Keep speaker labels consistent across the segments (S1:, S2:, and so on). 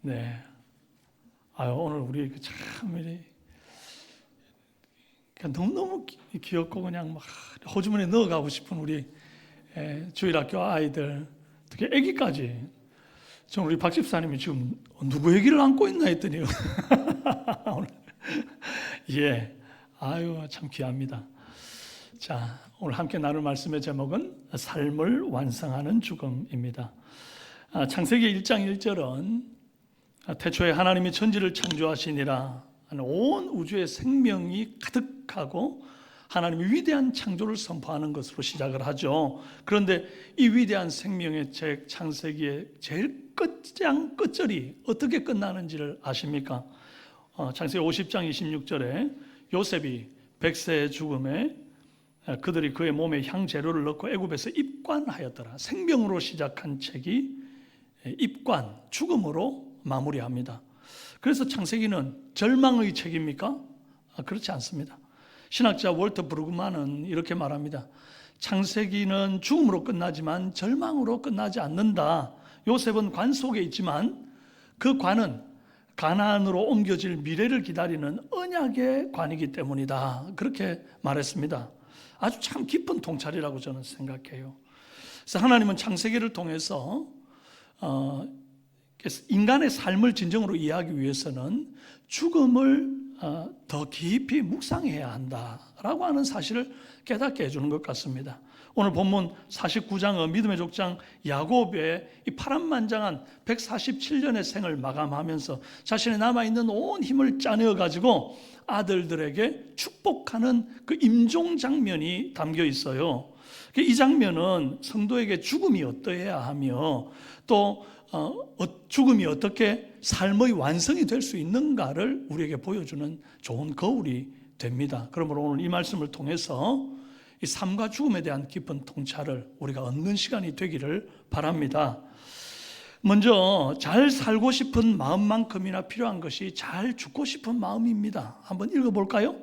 S1: 네. 오늘 우리 참 너무너무 귀엽고 그냥 막 호주머니에 넣어가고 싶은 우리 주일학교 아이들, 특히 아기까지. 전 우리 박 집사님이 지금 누구 얘기를 안고 있나 했더니 오늘 예, 참 귀합니다. 자, 오늘 함께 나눌 말씀의 제목은 삶을 완성하는 죽음입니다. 창세기 1장 1절은 태초에 하나님이 천지를 창조하시니라, 온 우주에 생명이 가득하고 하나님의 위대한 창조를 선포하는 것으로 시작을 하죠. 그런데 이 위대한 생명의 책 창세기의 제일 끝절이 어떻게 끝나는지를 아십니까? 창세기 50장 26절에 요셉이 백세의 죽음에 그들이 그의 몸에 향재료를 넣고 애굽에서 입관하였더라. 생명으로 시작한 책이 입관, 죽음으로 마무리합니다. 그래서 창세기는 절망의 책입니까? 그렇지 않습니다. 신학자 월터 브루그만은 이렇게 말합니다. 창세기는 죽음으로 끝나지만 절망으로 끝나지 않는다. 요셉은 관 속에 있지만 그 관은 가나안으로 옮겨질 미래를 기다리는 언약의 관이기 때문이다. 그렇게 말했습니다. 아주 참 깊은 통찰이라고 저는 생각해요. 그래서 하나님은 창세기를 통해서 인간의 삶을 진정으로 이해하기 위해서는 죽음을 더 깊이 묵상해야 한다라고 하는 사실을 깨닫게 해주는 것 같습니다. 오늘 본문 49장 믿음의 족장 야곱의 이 파란만장한 147년의 생을 마감하면서 자신의 남아있는 온 힘을 짜내어 가지고 아들들에게 축복하는 그 임종 장면이 담겨 있어요. 이 장면은 성도에게 죽음이 어떠해야 하며 또 죽음이 어떻게 삶의 완성이 될 수 있는가를 우리에게 보여주는 좋은 거울이 됩니다. 그러므로 오늘 이 말씀을 통해서 이 삶과 죽음에 대한 깊은 통찰을 우리가 얻는 시간이 되기를 바랍니다. 먼저 잘 살고 싶은 마음만큼이나 필요한 것이 잘 죽고 싶은 마음입니다. 한번 읽어볼까요?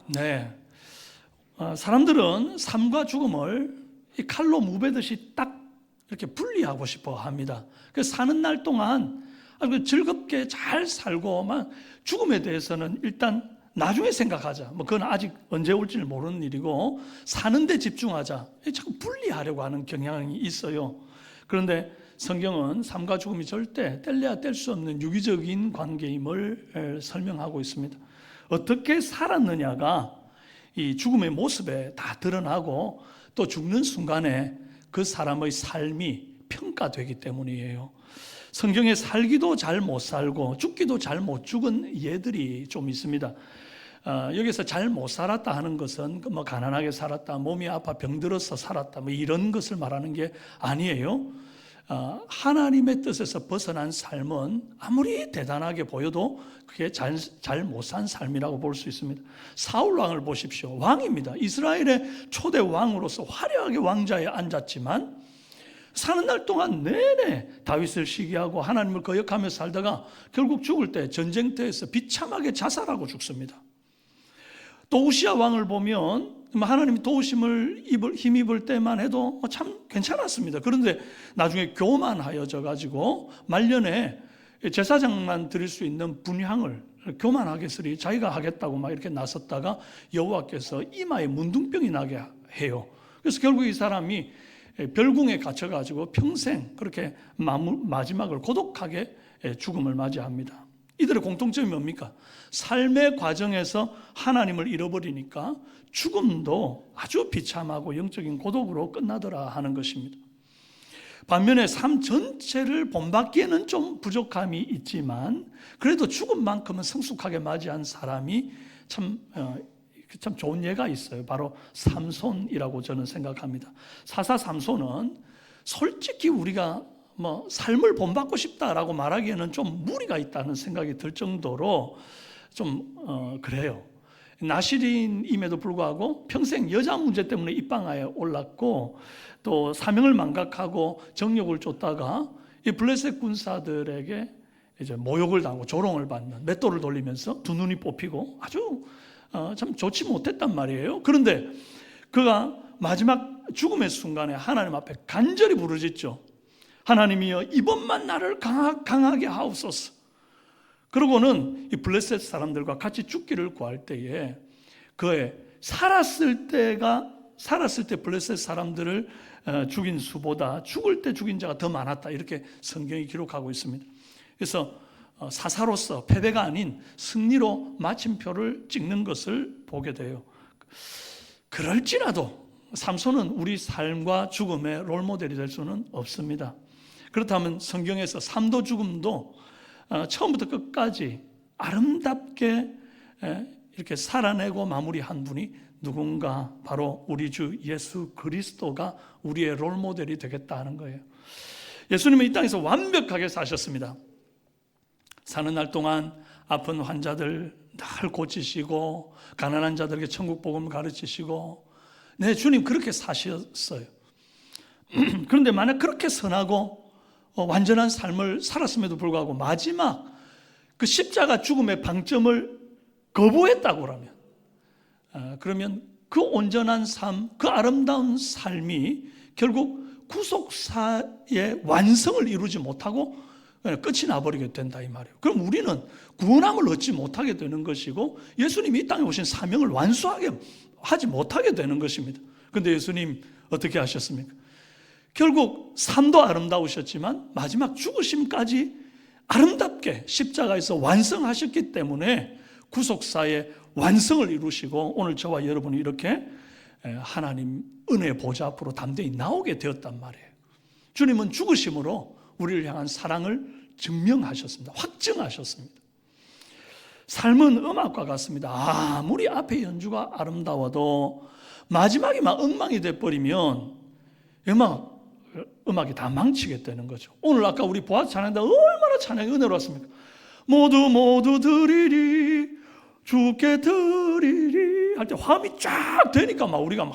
S1: 네. 사람들은 삶과 죽음을 이 칼로 무베듯이 딱 이렇게 분리하고 싶어 합니다. 그래서 사는 날 동안 아주 즐겁게 잘 살고, 죽음에 대해서는 일단 나중에 생각하자. 그건 아직 언제 올지를 모르는 일이고, 사는데 집중하자. 자꾸 분리하려고 하는 경향이 있어요. 그런데 성경은 삶과 죽음이 절대 뗄래야 뗄 수 없는 유기적인 관계임을 설명하고 있습니다. 어떻게 살았느냐가 이 죽음의 모습에 다 드러나고 또 죽는 순간에 그 사람의 삶이 평가되기 때문이에요. 성경에 살기도 잘 못 살고 죽기도 잘 못 죽은 예들이 좀 있습니다. 여기서 잘 못 살았다 하는 것은 가난하게 살았다, 몸이 아파 병들어서 살았다, 이런 것을 말하는 게 아니에요. 하나님의 뜻에서 벗어난 삶은 아무리 대단하게 보여도 그게 잘 못 산 삶이라고 볼 수 있습니다. 사울 왕을 보십시오. 왕입니다. 이스라엘의 초대 왕으로서 화려하게 왕좌에 앉았지만 사는 날 동안 내내 다윗을 시기하고 하나님을 거역하며 살다가 결국 죽을 때 전쟁터에서 비참하게 자살하고 죽습니다. 또 우시야 왕을 보면 하나님이 도우심을 힘입을 때만 해도 참 괜찮았습니다. 그런데 나중에 교만하여져 가지고 말년에 제사장만 드릴 수 있는 분향을 교만하겠으리 자기가 하겠다고 막 이렇게 나섰다가 여호와께서 이마에 문둥병이 나게 해요. 그래서 결국 이 사람이 별궁에 갇혀가지고 평생 그렇게 마지막을 고독하게 죽음을 맞이합니다. 이들의 공통점이 뭡니까? 삶의 과정에서 하나님을 잃어버리니까 죽음도 아주 비참하고 영적인 고독으로 끝나더라 하는 것입니다. 반면에 삶 전체를 본받기에는 좀 부족함이 있지만 그래도 죽음만큼은 성숙하게 맞이한 사람이 참 좋은 예가 있어요. 바로 삼손이라고 저는 생각합니다. 사사 삼손은 솔직히 우리가 삶을 본받고 싶다라고 말하기에는 좀 무리가 있다는 생각이 들 정도로 좀 그래요. 나실인임에도 불구하고 평생 여자 문제 때문에 입방아에 올랐고 또 사명을 망각하고 정욕을 쫓다가 이 블레셋 군사들에게 이제 모욕을 당하고 조롱을 받는, 맷돌을 돌리면서 두 눈이 뽑히고 아주 참 좋지 못했단 말이에요. 그런데 그가 마지막 죽음의 순간에 하나님 앞에 간절히 부르짖죠. 하나님이여, 이번만 나를 강하게 하옵소서. 그러고는 이 블레셋 사람들과 같이 죽기를 구할 때에 그의 살았을 때 블레셋 사람들을 죽인 수보다 죽을 때 죽인 자가 더 많았다, 이렇게 성경이 기록하고 있습니다. 그래서 사사로서 패배가 아닌 승리로 마침표를 찍는 것을 보게 돼요. 그럴지라도 삼손은 우리 삶과 죽음의 롤모델이 될 수는 없습니다. 그렇다면 성경에서 3도 죽음도 처음부터 끝까지 아름답게 이렇게 살아내고 마무리한 분이 누군가, 바로 우리 주 예수 그리스도가 우리의 롤모델이 되겠다는 거예요. 예수님은 이 땅에서 완벽하게 사셨습니다. 사는 날 동안 아픈 환자들 늘 고치시고, 가난한 자들에게 천국 복음을 가르치시고, 네, 주님 그렇게 사셨어요. 그런데 만약 그렇게 선하고 완전한 삶을 살았음에도 불구하고 마지막 그 십자가 죽음의 방점을 거부했다고 하면, 그러면 그 온전한 삶, 그 아름다운 삶이 결국 구속사의 완성을 이루지 못하고 끝이 나버리게 된다, 이 말이에요. 그럼 우리는 구원함을 얻지 못하게 되는 것이고, 예수님이 이 땅에 오신 사명을 완수하게 하지 못하게 되는 것입니다. 그런데 예수님 어떻게 하셨습니까? 결국 삶도 아름다우셨지만 마지막 죽으심까지 아름답게 십자가에서 완성하셨기 때문에 구속사의 완성을 이루시고 오늘 저와 여러분이 이렇게 하나님 은혜 보좌 앞으로 담대히 나오게 되었단 말이에요. 주님은 죽으심으로 우리를 향한 사랑을 증명하셨습니다. 확증하셨습니다. 삶은 음악과 같습니다. 아무리 앞에 연주가 아름다워도 마지막에 막 엉망이 돼버리면 음악이 다 망치게 되는 거죠. 오늘 아까 우리 보아서 찬양인데 얼마나 찬양이 은혜로웠습니까? 모두 드리리, 주께 드리리 할 때 화음이 쫙 되니까 막 우리가 막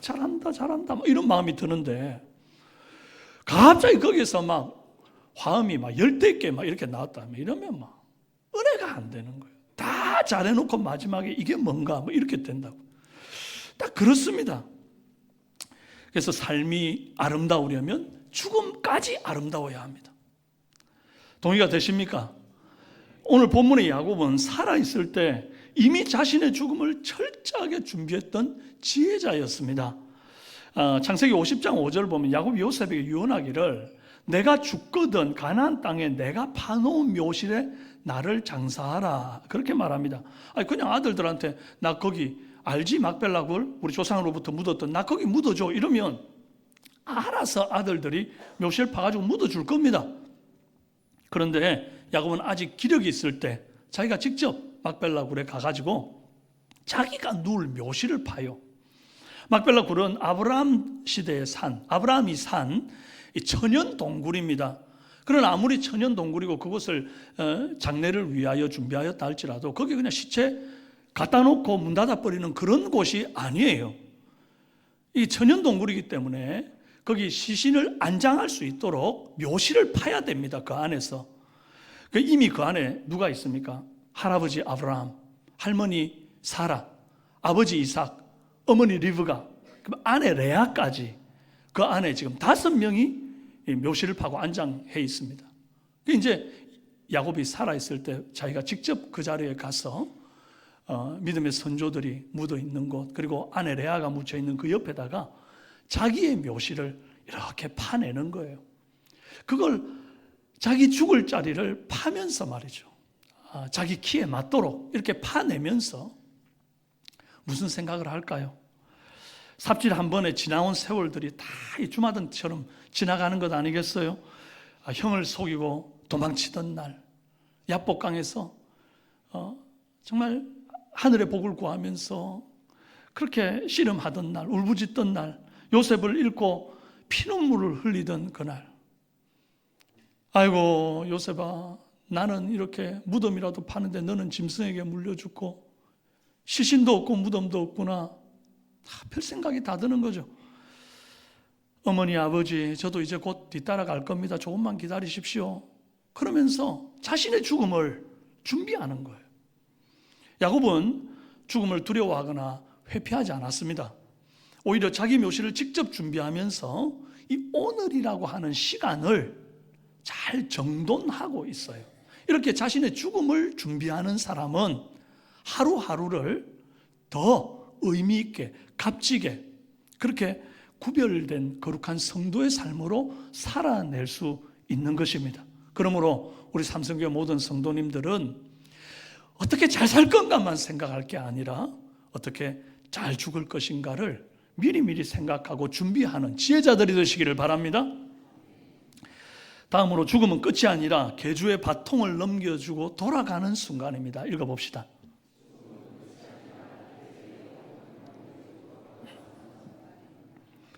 S1: 잘한다 막 이런 마음이 드는데, 갑자기 거기서 막 화음이 막 10개 막 이렇게 나왔다면, 이러면 막 은혜가 안 되는 거예요. 다 잘해놓고 마지막에 이게 뭔가 뭐 이렇게 된다고. 딱 그렇습니다. 그래서 삶이 아름다우려면 죽음까지 아름다워야 합니다. 동의가 되십니까? 오늘 본문의 야곱은 살아있을 때 이미 자신의 죽음을 철저하게 준비했던 지혜자였습니다. 창세기 50장 5절 보면 야곱이 요셉에게 유언하기를, 내가 죽거든 가나안 땅에 내가 파놓은 묘실에 나를 장사하라, 그렇게 말합니다. 아니 그냥 아들들한테 나 거기 알지, 막벨라 굴 우리 조상으로부터 묻었던 나 거기 묻어줘 이러면 알아서 아들들이 묘실 파가지고 묻어줄 겁니다. 그런데 야곱은 아직 기력이 있을 때 자기가 직접 막벨라 굴에 가가지고 자기가 누울 묘실을 파요. 막벨라 굴은 아브라함 시대의 산, 아브라함이 산 천연 동굴입니다. 그러나 아무리 천연 동굴이고 그것을 장례를 위하여 준비하였다 할지라도 거기 그냥 시체 갖다 놓고 문 닫아 버리는 그런 곳이 아니에요. 이 천연 동굴이기 때문에 거기 시신을 안장할 수 있도록 묘실을 파야 됩니다. 그 안에서. 이미 그 안에 누가 있습니까? 할아버지 아브라함, 할머니 사라, 아버지 이삭, 어머니 리브가, 아내 레아까지 그 안에 지금 5명이 묘실을 파고 안장해 있습니다. 이제 야곱이 살아있을 때 자기가 직접 그 자리에 가서 믿음의 선조들이 묻어 있는 곳, 그리고 아내 레아가 묻혀 있는 그 옆에다가 자기의 묘실을 이렇게 파내는 거예요. 그걸 자기 죽을 자리를 파면서 말이죠. 자기 키에 맞도록 이렇게 파내면서 무슨 생각을 할까요? 삽질 한 번에 지나온 세월들이 다 이 주마등처럼 지나가는 것 아니겠어요? 형을 속이고 도망치던 날, 야복강에서 정말 하늘의 복을 구하면서 그렇게 씨름하던 날, 울부짖던 날, 요셉을 잃고 피눈물을 흘리던 그날, 아이고 요셉아, 나는 이렇게 무덤이라도 파는데 너는 짐승에게 물려 죽고 시신도 없고 무덤도 없구나. 별 생각이 다 드는 거죠. 어머니 아버지, 저도 이제 곧 뒤따라 갈 겁니다. 조금만 기다리십시오. 그러면서 자신의 죽음을 준비하는 거예요. 야곱은 죽음을 두려워하거나 회피하지 않았습니다. 오히려 자기 묘실을 직접 준비하면서 이 오늘이라고 하는 시간을 잘 정돈하고 있어요. 이렇게 자신의 죽음을 준비하는 사람은 하루하루를 더 의미 있게, 값지게 그렇게 구별된 거룩한 성도의 삶으로 살아낼 수 있는 것입니다. 그러므로 우리 삼성교회 모든 성도님들은 어떻게 잘 살 건가만 생각할 게 아니라 어떻게 잘 죽을 것인가를 미리미리 생각하고 준비하는 지혜자들이 되시기를 바랍니다. 다음으로 죽음은 끝이 아니라 계주의 바통을 넘겨주고 돌아가는 순간입니다. 읽어봅시다.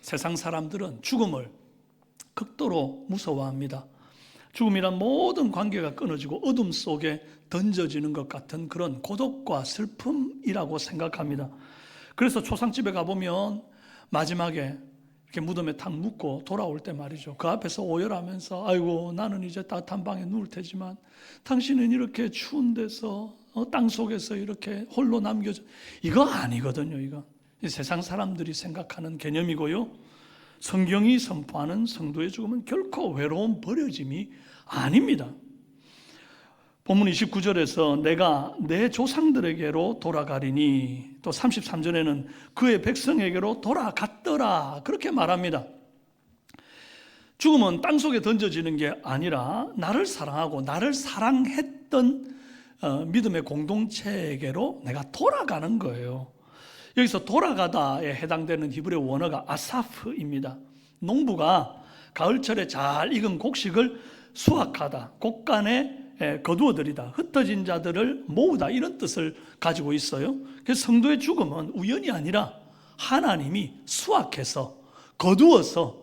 S1: 세상 사람들은 죽음을 극도로 무서워합니다. 죽음이란 모든 관계가 끊어지고 어둠 속에 던져지는 것 같은 그런 고독과 슬픔이라고 생각합니다. 그래서 초상집에 가보면 마지막에 이렇게 무덤에 탁 묻고 돌아올 때 말이죠, 그 앞에서 오열하면서 아이고 나는 이제 따뜻한 방에 누울 테지만 당신은 이렇게 추운 데서 땅 속에서 이렇게 홀로 남겨져. 이거 아니거든요. 이거 세상 사람들이 생각하는 개념이고요, 성경이 선포하는 성도의 죽음은 결코 외로운 버려짐이 아닙니다. 본문 29절에서 내가 내 조상들에게로 돌아가리니, 또 33절에는 그의 백성에게로 돌아갔더라 그렇게 말합니다. 죽음은 땅속에 던져지는 게 아니라 나를 사랑하고 나를 사랑했던 믿음의 공동체에게로 내가 돌아가는 거예요. 여기서 돌아가다에 해당되는 히브리어 원어가 아사프입니다. 농부가 가을철에 잘 익은 곡식을 수확하다, 곡간에 거두어들이다, 흩어진 자들을 모으다, 이런 뜻을 가지고 있어요. 그래서 성도의 죽음은 우연이 아니라 하나님이 수확해서 거두어서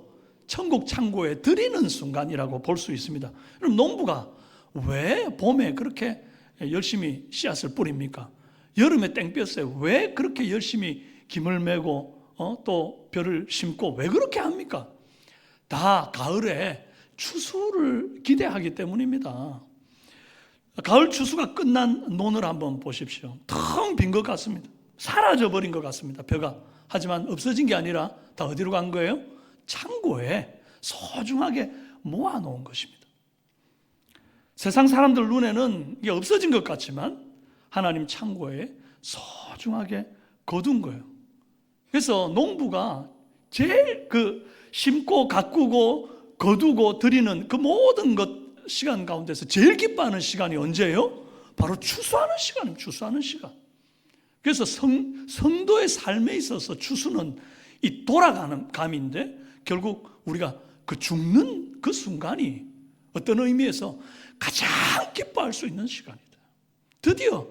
S1: 천국 창고에 드리는 순간이라고 볼 수 있습니다. 그럼 농부가 왜 봄에 그렇게 열심히 씨앗을 뿌립니까? 여름에 땡볕에 왜 그렇게 열심히 김을 메고 또 벼를 심고 왜 그렇게 합니까? 다 가을에 추수를 기대하기 때문입니다. 가을 추수가 끝난 논을 한번 보십시오. 텅 빈 것 같습니다. 사라져버린 것 같습니다, 벼가. 하지만 없어진 게 아니라 다 어디로 간 거예요? 창고에 소중하게 모아놓은 것입니다. 세상 사람들 눈에는 이게 없어진 것 같지만 하나님 창고에 소중하게 거둔 거예요. 그래서 농부가 제일 심고 가꾸고 거두고 드리는 그 모든 시간 가운데서 제일 기뻐하는 시간이 언제예요? 바로 추수하는 시간입니다. 추수하는 시간. 그래서 성도의 삶에 있어서 추수는 이 돌아가는 감인데, 결국 우리가 그 죽는 그 순간이 어떤 의미에서 가장 기뻐할 수 있는 시간이다. 드디어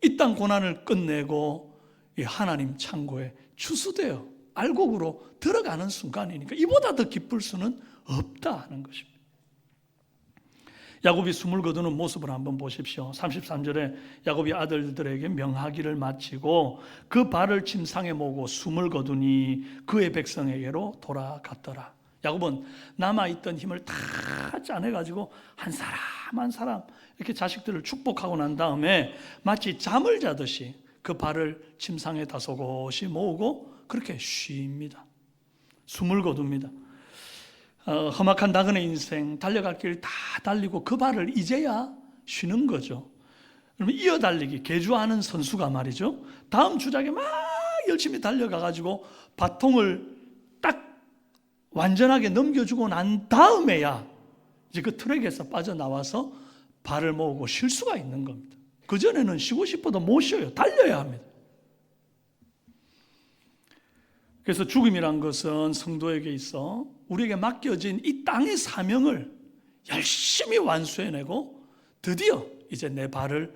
S1: 이 땅 고난을 끝내고 이 하나님 창고에 추수되어 알곡으로 들어가는 순간이니까 이보다 더 기쁠 수는 없다 하는 것입니다. 야곱이 숨을 거두는 모습을 한번 보십시오. 33절에 야곱이 아들들에게 명하기를 마치고 그 발을 침상에 모고 숨을 거두니 그의 백성에게로 돌아갔더라. 야곱은 남아있던 힘을 다 짜내가지고 한 사람 한 사람 이렇게 자식들을 축복하고 난 다음에 마치 잠을 자듯이 그 발을 침상에 다소곳이 모으고 그렇게 쉽니다. 숨을 거둡니다. 험악한 나그네 인생, 달려갈 길 다 달리고 그 발을 이제야 쉬는 거죠. 그러면 이어달리기, 개주하는 선수가 말이죠, 다음 주작에 막 열심히 달려가가지고 바통을 딱 완전하게 넘겨주고 난 다음에야 이제 그 트랙에서 빠져나와서 발을 모으고 쉴 수가 있는 겁니다. 그전에는 쉬고 싶어도 못 쉬어요. 달려야 합니다. 그래서 죽음이란 것은 성도에게 있어 우리에게 맡겨진 이 땅의 사명을 열심히 완수해내고 드디어 이제 내 발을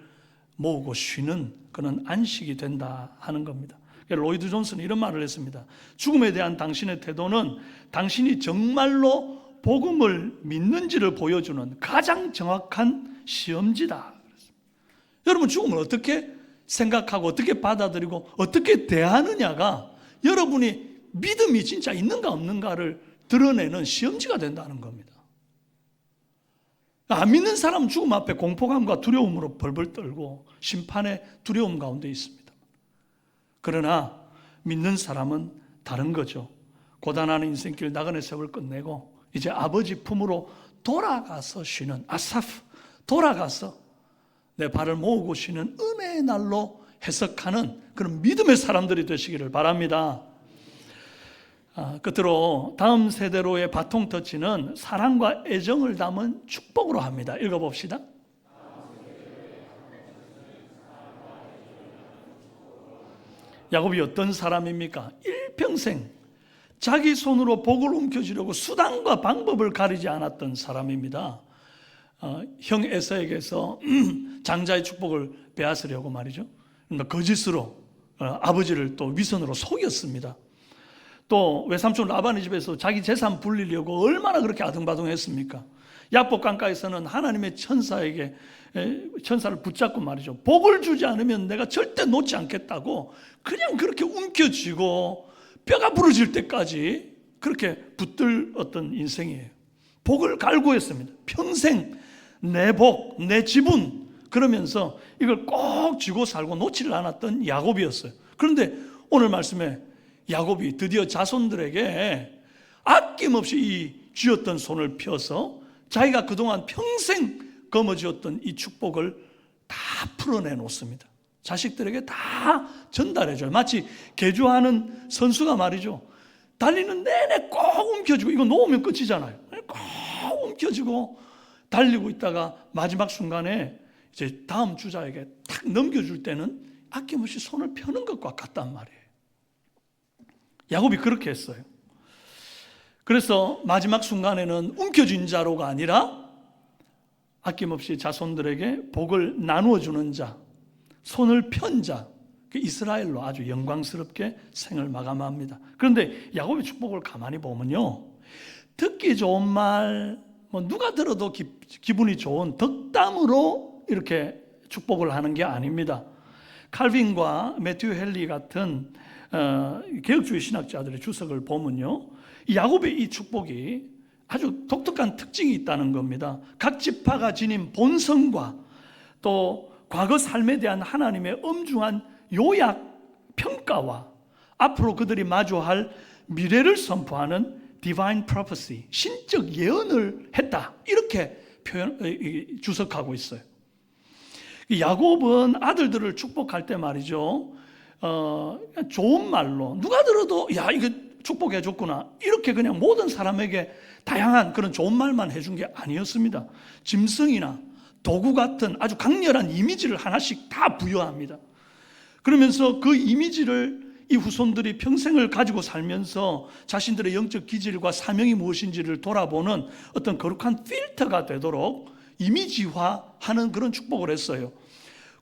S1: 모으고 쉬는 그런 안식이 된다 하는 겁니다. 로이드 존슨은 이런 말을 했습니다. 죽음에 대한 당신의 태도는 당신이 정말로 복음을 믿는지를 보여주는 가장 정확한 시험지다. 여러분, 죽음을 어떻게 생각하고 어떻게 받아들이고 어떻게 대하느냐가 여러분이 믿음이 진짜 있는가 없는가를 드러내는 시험지가 된다는 겁니다. 안 믿는 사람은 죽음 앞에 공포감과 두려움으로 벌벌 떨고 심판의 두려움 가운데 있습니다. 그러나 믿는 사람은 다 다른 거죠. 고단한 인생길 나그네 세월 끝내고 이제 아버지 품으로 돌아가서 쉬는 아사프, 돌아가서 내 발을 모으고 쉬는 은혜의 날로 해석하는 그런 믿음의 사람들이 되시기를 바랍니다. 끝으로 다음 세대로의 바통 터치는 사랑과 애정을 담은 축복으로 합니다. 읽어봅시다. 야곱이 어떤 사람입니까? 일평생 자기 손으로 복을 움켜쥐려고 수단과 방법을 가리지 않았던 사람입니다. 형 에서에게서 장자의 축복을 빼앗으려고 말이죠. 그러니까 거짓으로 아버지를 또 위선으로 속였습니다. 또 외삼촌 라반의 집에서 자기 재산 불리려고 얼마나 그렇게 아등바등했습니까? 야복 강가에서는 하나님의 천사에게 천사를 붙잡고 말이죠. 복을 주지 않으면 내가 절대 놓지 않겠다고 그냥 그렇게 움켜쥐고 뼈가 부러질 때까지 그렇게 붙들었던 인생이에요. 복을 갈구했습니다. 평생 내 복, 내 지분 그러면서 이걸 꼭 쥐고 살고 놓지를 않았던 야곱이었어요. 그런데 오늘 말씀에 야곱이 드디어 자손들에게 아낌없이 이 쥐었던 손을 펴서 자기가 그동안 평생 거머쥐었던 이 축복을 다 풀어내 놓습니다. 자식들에게 다 전달해줘요. 마치 개주하는 선수가 말이죠. 달리는 내내 꼭 움켜쥐고, 이거 놓으면 끝이잖아요. 꼭 움켜쥐고 달리고 있다가 마지막 순간에 이제 다음 주자에게 탁 넘겨줄 때는 아낌없이 손을 펴는 것과 같단 말이에요. 야곱이 그렇게 했어요. 그래서 마지막 순간에는 움켜쥔 자로가 아니라 아낌없이 자손들에게 복을 나누어 주는 자, 손을 편 자, 이스라엘로 아주 영광스럽게 생을 마감합니다. 그런데 야곱의 축복을 가만히 보면요, 듣기 좋은 말, 누가 들어도 기분이 좋은 덕담으로 이렇게 축복을 하는 게 아닙니다. 칼빈과 매튜 헨리 같은 개혁주의 신학자들의 주석을 보면요, 야곱의 이 축복이 아주 독특한 특징이 있다는 겁니다. 각 지파가 지닌 본성과 또 과거 삶에 대한 하나님의 엄중한 요약, 평가와 앞으로 그들이 마주할 미래를 선포하는 Divine Prophecy, 신적 예언을 했다, 이렇게 주석하고 있어요. 야곱은 아들들을 축복할 때 말이죠, 좋은 말로 누가 들어도 야, 이거 축복해 줬구나, 이렇게 그냥 모든 사람에게 다양한 그런 좋은 말만 해준 게 아니었습니다. 짐승이나 도구 같은 아주 강렬한 이미지를 하나씩 다 부여합니다. 그러면서 그 이미지를 이 후손들이 평생을 가지고 살면서 자신들의 영적 기질과 사명이 무엇인지를 돌아보는 어떤 거룩한 필터가 되도록 이미지화하는 그런 축복을 했어요.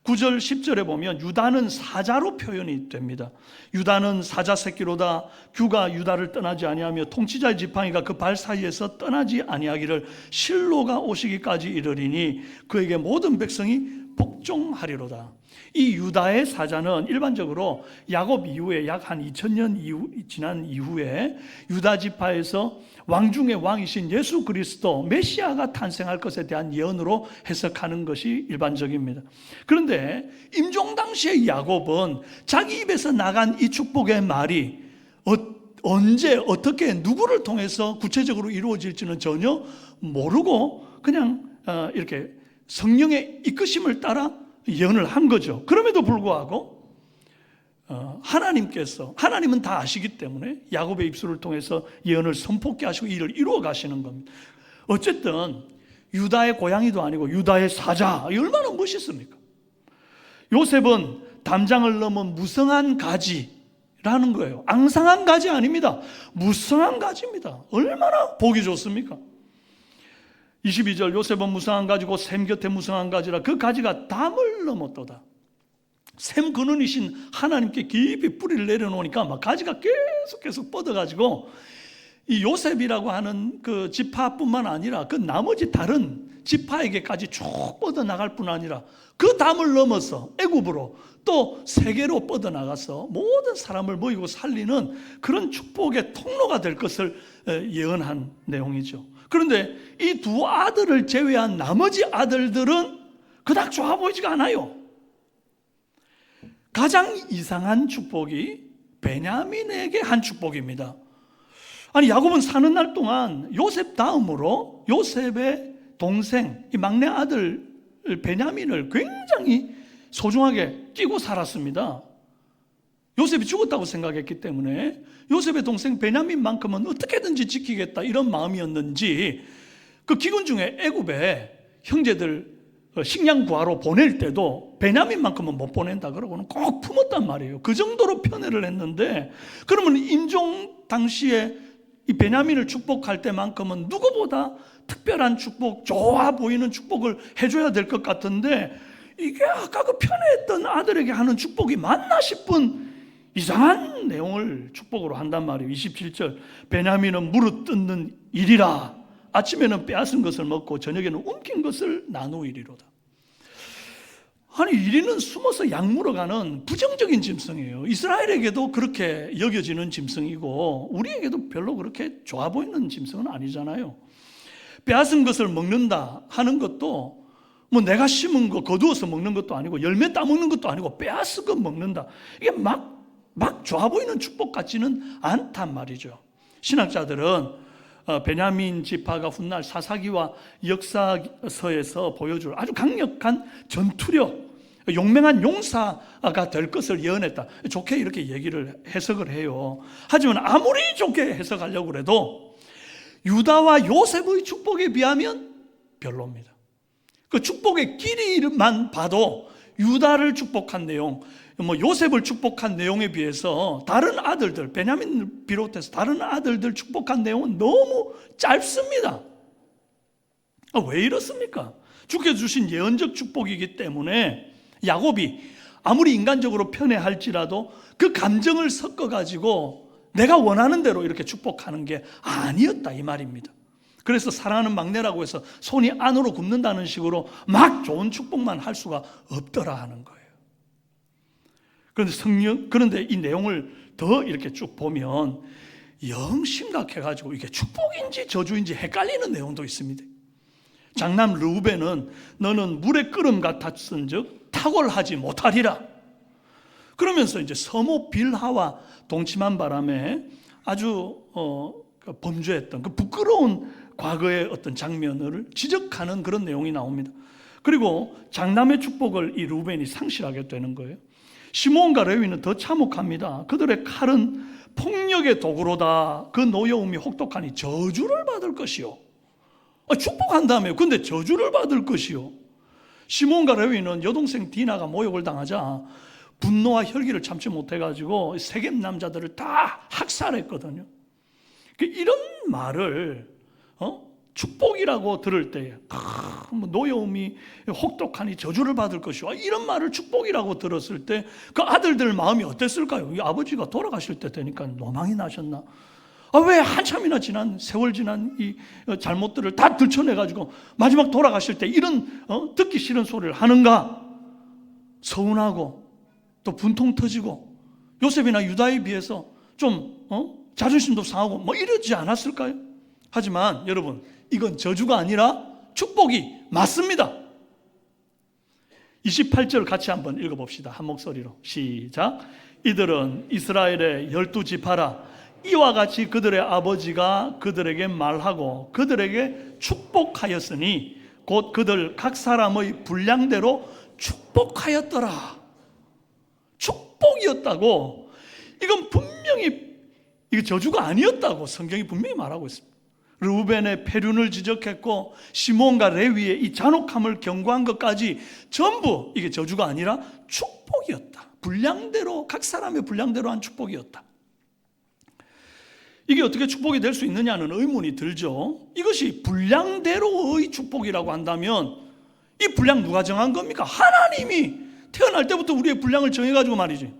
S1: 9절 10절에 보면 유다는 사자로 표현이 됩니다. 유다는 사자 새끼로다. 규가 유다를 떠나지 아니하며 통치자의 지팡이가 그 발 사이에서 떠나지 아니하기를 실로가 오시기까지 이르리니 그에게 모든 백성이 복종하리로다. 이 유다의 사자는 일반적으로 야곱 이후에 약 한 2000년 지난 이후에 유다 지파에서 왕 중의 왕이신 예수 그리스도 메시아가 탄생할 것에 대한 예언으로 해석하는 것이 일반적입니다. 그런데 임종 당시의 야곱은 자기 입에서 나간 이 축복의 말이 언제 어떻게 누구를 통해서 구체적으로 이루어질지는 전혀 모르고 그냥 이렇게 성령의 이끄심을 따라 예언을 한 거죠. 그럼에도 불구하고 하나님은 다 아시기 때문에 야곱의 입술을 통해서 예언을 선포케 하시고 이를 이루어 가시는 겁니다. 어쨌든 유다의 고양이도 아니고 유다의 사자, 얼마나 멋있습니까? 요셉은 담장을 넘은 무성한 가지라는 거예요. 앙상한 가지 아닙니다. 무성한 가지입니다. 얼마나 보기 좋습니까? 22절 요셉은 무성한 가지고 샘 곁에 무성한 가지라 그 가지가 담을 넘었도다. 샘 근원이신 하나님께 깊이 뿌리를 내려놓으니까 막 가지가 계속 뻗어가지고 이 요셉이라고 하는 그 지파뿐만 아니라 그 나머지 다른 지파에게까지 쭉 뻗어나갈 뿐 아니라 그 담을 넘어서 애굽으로 또 세계로 뻗어나가서 모든 사람을 모이고 살리는 그런 축복의 통로가 될 것을 예언한 내용이죠. 그런데 이 두 아들을 제외한 나머지 아들들은 그닥 좋아 보이지가 않아요. 가장 이상한 축복이 베냐민에게 한 축복입니다. 아니, 야곱은 사는 날 동안 요셉 다음으로 요셉의 동생, 이 막내 아들 베냐민을 굉장히 소중하게 끼고 살았습니다. 요셉이 죽었다고 생각했기 때문에 요셉의 동생 베냐민만큼은 어떻게든지 지키겠다, 이런 마음이었는지 그 기근 중에 애굽에 형제들 식량 구하러 보낼 때도 베냐민만큼은 못 보낸다 그러고는 꼭 품었단 말이에요. 그 정도로 편애를 했는데, 그러면 임종 당시에 이 베냐민을 축복할 때만큼은 누구보다 특별한 축복, 좋아 보이는 축복을 해줘야 될 것 같은데, 이게 아까 그 편애했던 아들에게 하는 축복이 맞나 싶은 이상한 내용을 축복으로 한단 말이에요. 27절, 베냐민은 무릇 뜯는 일이라. 아침에는 빼앗은 것을 먹고 저녁에는 움킨 것을 나누이리로다. 아니, 이리는 숨어서 약 물어가는 부정적인 짐승이에요. 이스라엘에게도 그렇게 여겨지는 짐승이고 우리에게도 별로 그렇게 좋아 보이는 짐승은 아니잖아요. 빼앗은 것을 먹는다 하는 것도 뭐 내가 심은 거 거두어서 먹는 것도 아니고 열매 따먹는 것도 아니고 빼앗은 먹는다. 이게 막 좋아 보이는 축복 같지는 않단 말이죠. 신학자들은 베냐민 지파가 훗날 사사기와 역사서에서 보여줄 아주 강력한 전투력, 용맹한 용사가 될 것을 예언했다, 좋게 이렇게 얘기를 해석을 해요. 하지만 아무리 좋게 해석하려고 해도 유다와 요셉의 축복에 비하면 별로입니다. 그 축복의 길이만 봐도 유다를 축복한 내용, 요셉을 축복한 내용에 비해서 다른 아들들, 베냐민을 비롯해서 다른 아들들 축복한 내용은 너무 짧습니다. 왜 이렇습니까? 주께서 주신 예언적 축복이기 때문에 야곱이 아무리 인간적으로 편애할지라도 그 감정을 섞어가지고 내가 원하는 대로 이렇게 축복하는 게 아니었다, 이 말입니다. 그래서 사랑하는 막내라고 해서 손이 안으로 굽는다는 식으로 막 좋은 축복만 할 수가 없더라 하는 거예요. 그런데 이 내용을 더 이렇게 쭉 보면 영 심각해가지고 이게 축복인지 저주인지 헷갈리는 내용도 있습니다. 장남 르우벤은 너는 물의 끓음 같았은즉 탁월하지 못하리라. 그러면서 이제 서모 빌하와 동침한 바람에 아주 범죄했던 그 부끄러운 과거의 어떤 장면을 지적하는 그런 내용이 나옵니다. 그리고 장남의 축복을 이 르우벤이 상실하게 되는 거예요. 시므온과 레위는 더 참혹합니다. 그들의 칼은 폭력의 도구로다. 그 노여움이 혹독하니 저주를 받을 것이요. 축복한다며 근데 저주를 받을 것이요. 시므온과 레위는 여동생 디나가 모욕을 당하자 분노와 혈기를 참지 못해가지고 세겜 남자들을 다 학살했거든요. 이런 말을 축복이라고 들을 때 노여움이 혹독하니 저주를 받을 것이요, 이런 말을 축복이라고 들었을 때 그 아들들 마음이 어땠을까요? 이 아버지가 돌아가실 때 되니까 노망이 나셨나? 왜 한참이나 지난 세월 지난 이 잘못들을 다 들춰내가지고 마지막 돌아가실 때 이런 듣기 싫은 소리를 하는가? 서운하고 또 분통 터지고 요셉이나 유다에 비해서 좀 자존심도 상하고 뭐 이러지 않았을까요? 하지만 여러분, 이건 저주가 아니라 축복이 맞습니다. 28절 같이 한번 읽어봅시다. 한 목소리로 시작. 이들은 이스라엘의 12지파라. 이와 같이 그들의 아버지가 그들에게 말하고 그들에게 축복하였으니 곧 그들 각 사람의 분량대로 축복하였더라. 축복이었다고. 이건 분명히 이게 저주가 아니었다고 성경이 분명히 말하고 있습니다. 르우벤의 패륜을 지적했고 시몬과 레위의 이 잔혹함을 경고한 것까지 전부 이게 저주가 아니라 축복이었다. 분량대로, 각 사람의 분량대로 한 축복이었다. 이게 어떻게 축복이 될 수 있느냐는 의문이 들죠. 이것이 분량대로의 축복이라고 한다면 이 분량 누가 정한 겁니까? 하나님이 태어날 때부터 우리의 분량을 정해가지고 말이지.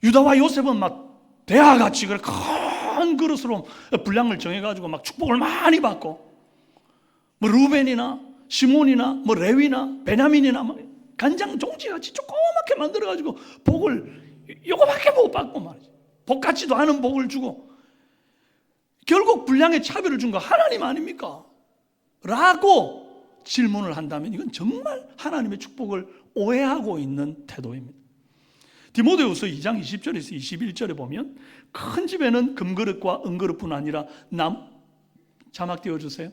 S1: 유다와 요셉은 막 대하같이 큰 그릇으로 분량을 정해가지고 막 축복을 많이 받고, 뭐 루벤이나 시몬이나 뭐 레위나 베냐민이나 뭐 간장 종지같이 조그맣게 만들어가지고 복을 요거밖에 못 받고 말이지. 복 같지도 않은 복을 주고 결국 분량의 차별을 준 거 하나님 아닙니까? 라고 질문을 한다면 이건 정말 하나님의 축복을 오해하고 있는 태도입니다. 디모데후서 2장 20절에서 21절에 보면 큰 집에는 금그릇과 은그릇뿐 아니라 자막 띄워주세요.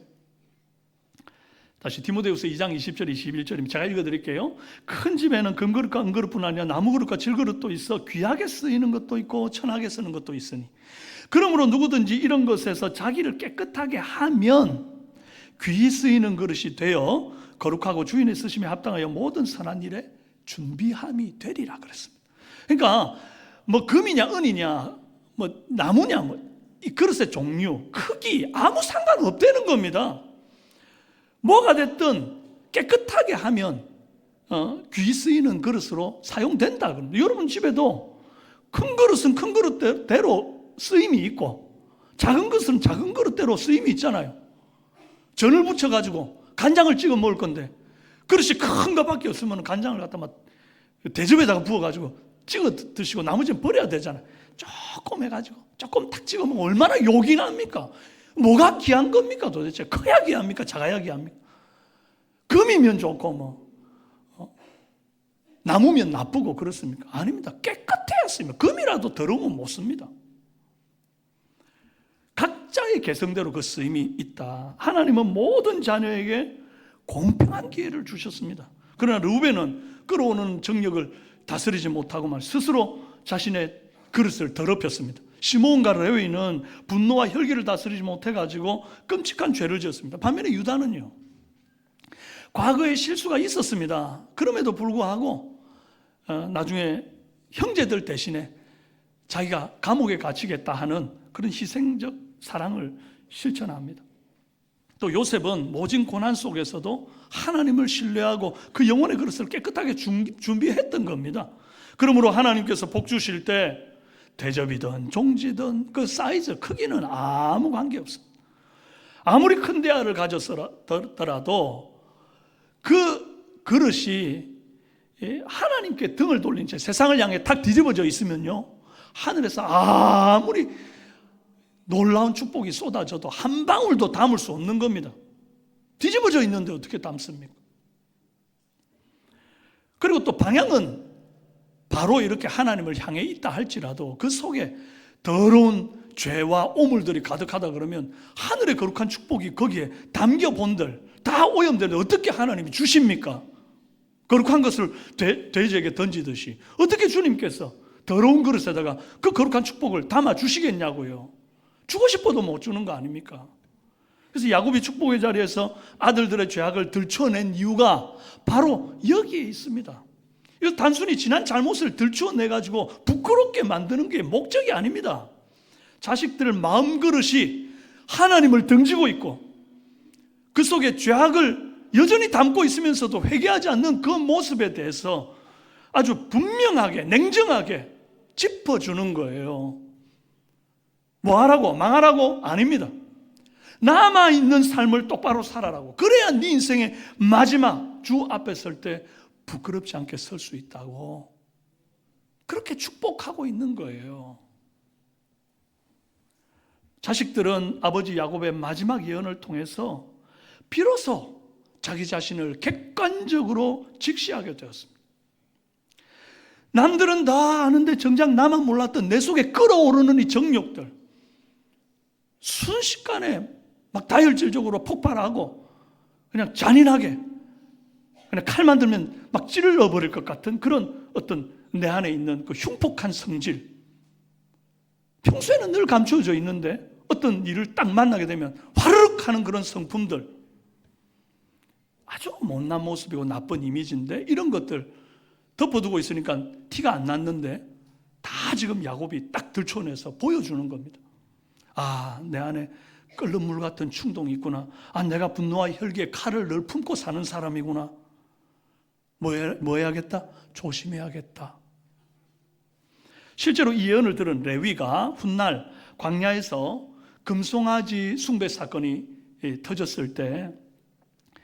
S1: 다시 디모데후서 2장 20절 21절입니다. 제가 읽어드릴게요. 큰 집에는 금그릇과 은그릇뿐 아니라 나무그릇과 질그릇도 있어 귀하게 쓰이는 것도 있고 천하게 쓰는 것도 있으니 그러므로 누구든지 이런 것에서 자기를 깨끗하게 하면 귀히 쓰이는 그릇이 되어 거룩하고 주인의 쓰심에 합당하여 모든 선한 일에 준비함이 되리라 그랬습니다. 그러니까 뭐 금이냐 은이냐 뭐 나무냐 뭐 이 그릇의 종류, 크기 아무 상관없다는 겁니다. 뭐가 됐든 깨끗하게 하면 귀히 쓰이는 그릇으로 사용된다. 여러분 집에도 큰 그릇은 큰 그릇대로 쓰임이 있고 작은 것은 작은 그릇대로 쓰임이 있잖아요. 전을 붙여가지고 간장을 찍어 먹을 건데 그릇이 큰 것밖에 없으면 간장을 갖다 막 대접에다가 부어가지고 찍어 드시고 나머지는 버려야 되잖아요. 조금 해가지고 조금 탁 찍어 먹으면 얼마나 욕이 납니까? 뭐가 귀한 겁니까 도대체? 커야 귀합니까? 작아야 귀합니까? 금이면 좋고 뭐 나무면 나쁘고 그렇습니까? 아닙니다. 깨끗해야 씁니다. 금이라도 더러우면 못 씁니다. 각자의 개성대로 그 쓰임이 있다. 하나님은 모든 자녀에게 공평한 기회를 주셨습니다. 그러나 르우벤은 끌어오는 정력을 다스리지 못하고 스스로 자신의 그릇을 더럽혔습니다. 시몬과 레위는 분노와 혈기를 다스리지 못해가지고 끔찍한 죄를 지었습니다. 반면에 유다는요, 과거에 실수가 있었습니다. 그럼에도 불구하고 나중에 형제들 대신에 자기가 감옥에 갇히겠다 하는 그런 희생적 사랑을 실천합니다. 또 요셉은 모진 고난 속에서도 하나님을 신뢰하고 그 영혼의 그릇을 깨끗하게 준비했던 겁니다. 그러므로 하나님께서 복 주실 때 대접이든 종지든 그 사이즈 크기는 아무 관계없습니다. 아무리 큰 대야를 가졌더라도 그 그릇이 하나님께 등을 돌린 채 세상을 향해 탁 뒤집어져 있으면요, 하늘에서 아무리 놀라운 축복이 쏟아져도 한 방울도 담을 수 없는 겁니다. 뒤집어져 있는데 어떻게 담습니까? 그리고 또 방향은 바로 이렇게 하나님을 향해 있다 할지라도 그 속에 더러운 죄와 오물들이 가득하다 그러면 하늘의 거룩한 축복이 거기에 담겨 본들 다 오염되는데 어떻게 하나님이 주십니까? 거룩한 것을 돼지에게 던지듯이 어떻게 주님께서 더러운 그릇에다가 그 거룩한 축복을 담아 주시겠냐고요. 주고 싶어도 못 주는 거 아닙니까? 그래서 야곱이 축복의 자리에서 아들들의 죄악을 들춰낸 이유가 바로 여기에 있습니다. 이거 단순히 지난 잘못을 들추어내가지고 부끄럽게 만드는 게 목적이 아닙니다. 자식들 마음 그릇이 하나님을 등지고 있고 그 속에 죄악을 여전히 담고 있으면서도 회개하지 않는 그 모습에 대해서 아주 분명하게 냉정하게 짚어주는 거예요. 뭐 하라고? 망하라고? 아닙니다. 남아있는 삶을 똑바로 살아라고. 그래야 네 인생의 마지막 주 앞에 설 때 부끄럽지 않게 설 수 있다고. 그렇게 축복하고 있는 거예요. 자식들은 아버지 야곱의 마지막 예언을 통해서 비로소 자기 자신을 객관적으로 직시하게 되었습니다. 남들은 다 아는데 정작 나만 몰랐던 내 속에 끓어오르는 이 정욕들, 순식간에 막 다혈질적으로 폭발하고 그냥 잔인하게 그냥 칼만 들면 막 찔러버릴 것 같은 그런 어떤 내 안에 있는 그 흉폭한 성질, 평소에는 늘 감추어져 있는데 어떤 일을 딱 만나게 되면 화르륵 하는 그런 성품들, 아주 못난 모습이고 나쁜 이미지인데 이런 것들 덮어두고 있으니까 티가 안 났는데 다 지금 야곱이 딱 들춰내서 보여주는 겁니다. 아, 내 안에 끓는 물 같은 충동이 있구나. 아, 내가 분노와 혈기에 칼을 늘 품고 사는 사람이구나. 뭐 해야겠다? 조심해야겠다. 실제로 이 예언을 들은 레위가 훗날 광야에서 금송아지 숭배 사건이 터졌을 때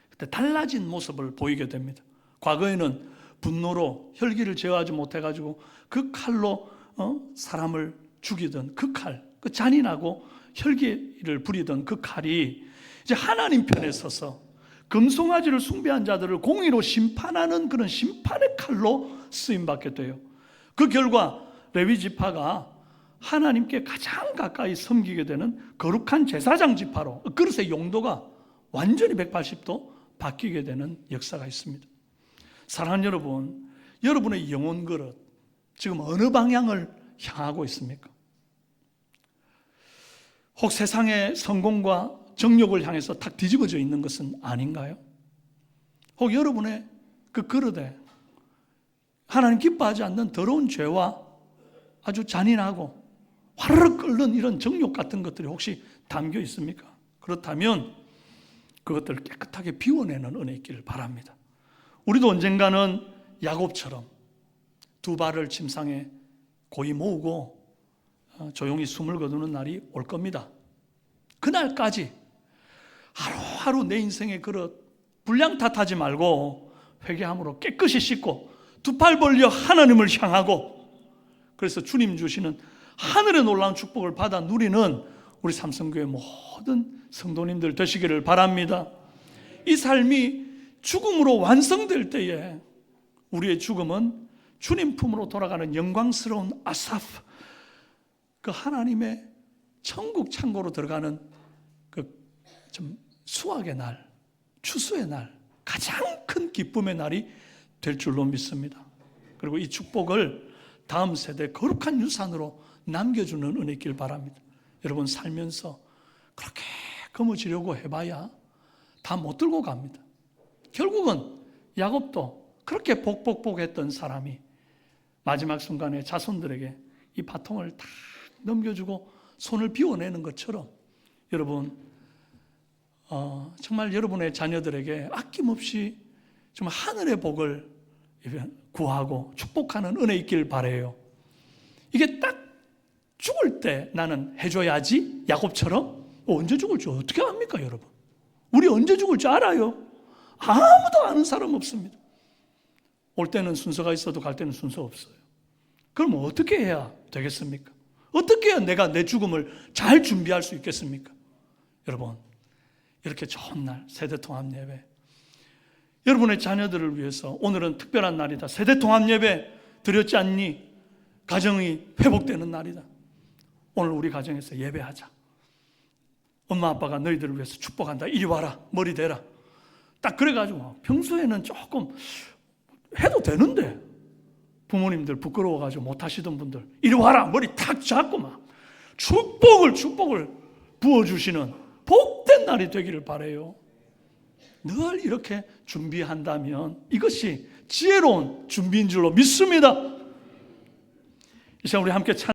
S1: 그때 달라진 모습을 보이게 됩니다. 과거에는 분노로 혈기를 제어하지 못해가지고 그 칼로 사람을 죽이던 그 칼, 그 잔인하고 혈기를 부리던 그 칼이 이제 하나님 편에 서서 금송아지를 숭배한 자들을 공의로 심판하는 그런 심판의 칼로 쓰임받게 돼요. 그 결과 레위 지파가 하나님께 가장 가까이 섬기게 되는 거룩한 제사장 지파로 그릇의 용도가 완전히 180도 바뀌게 되는 역사가 있습니다. 사랑하는 여러분, 여러분의 영혼 그릇 지금 어느 방향을 향하고 있습니까? 혹 세상의 성공과 정욕을 향해서 탁 뒤집어져 있는 것은 아닌가요? 혹 여러분의 그 그릇에 하나님 기뻐하지 않는 더러운 죄와 아주 잔인하고 화르륵 끓는 이런 정욕 같은 것들이 혹시 담겨 있습니까? 그렇다면 그것들을 깨끗하게 비워내는 은혜 있기를 바랍니다. 우리도 언젠가는 야곱처럼 두 발을 침상에 고이 모으고 조용히 숨을 거두는 날이 올 겁니다. 그날까지 하루하루 내 인생의 그릇 불량 탓하지 말고 회개함으로 깨끗이 씻고 두 팔 벌려 하나님을 향하고, 그래서 주님 주시는 하늘의 놀라운 축복을 받아 누리는 우리 삼성교회 모든 성도님들 되시기를 바랍니다. 이 삶이 죽음으로 완성될 때에 우리의 죽음은 주님 품으로 돌아가는 영광스러운 아사프, 그 하나님의 천국 창고로 들어가는 그 좀 수확의 날, 추수의 날, 가장 큰 기쁨의 날이 될 줄로 믿습니다. 그리고 이 축복을 다음 세대 거룩한 유산으로 남겨주는 은혜 있길 바랍니다. 여러분 살면서 그렇게 거머쥐려고 해봐야 다 못 들고 갑니다. 결국은 야곱도 그렇게 복복복했던 사람이 마지막 순간에 자손들에게 이 바통을 다 넘겨주고 손을 비워내는 것처럼 여러분 정말 여러분의 자녀들에게 아낌없이 정말 하늘의 복을 구하고 축복하는 은혜 있길 바라요. 이게 딱 죽을 때 나는 해줘야지, 야곱처럼. 언제 죽을지 어떻게 압니까 여러분? 우리 언제 죽을지 알아요? 아무도 아는 사람 없습니다. 올 때는 순서가 있어도 갈 때는 순서 없어요. 그럼 어떻게 해야 되겠습니까? 어떻게 해야 내가 내 죽음을 잘 준비할 수 있겠습니까? 여러분, 이렇게 좋은 날 세대통합예배, 여러분의 자녀들을 위해서 오늘은 특별한 날이다. 세대통합예배 드렸지 않니? 가정이 회복되는 날이다. 오늘 우리 가정에서 예배하자. 엄마 아빠가 너희들을 위해서 축복한다. 이리 와라, 머리 대라. 딱 그래가지고 평소에는 조금 해도 되는데 부모님들 부끄러워가지고 못하시던 분들 이리 와라, 머리 탁 잡고 막 축복을 부어주시는 복된 날이 되기를 바라요. 늘 이렇게 준비한다면 이것이 지혜로운 준비인 줄로 믿습니다. 이 시간 우리 함께 찬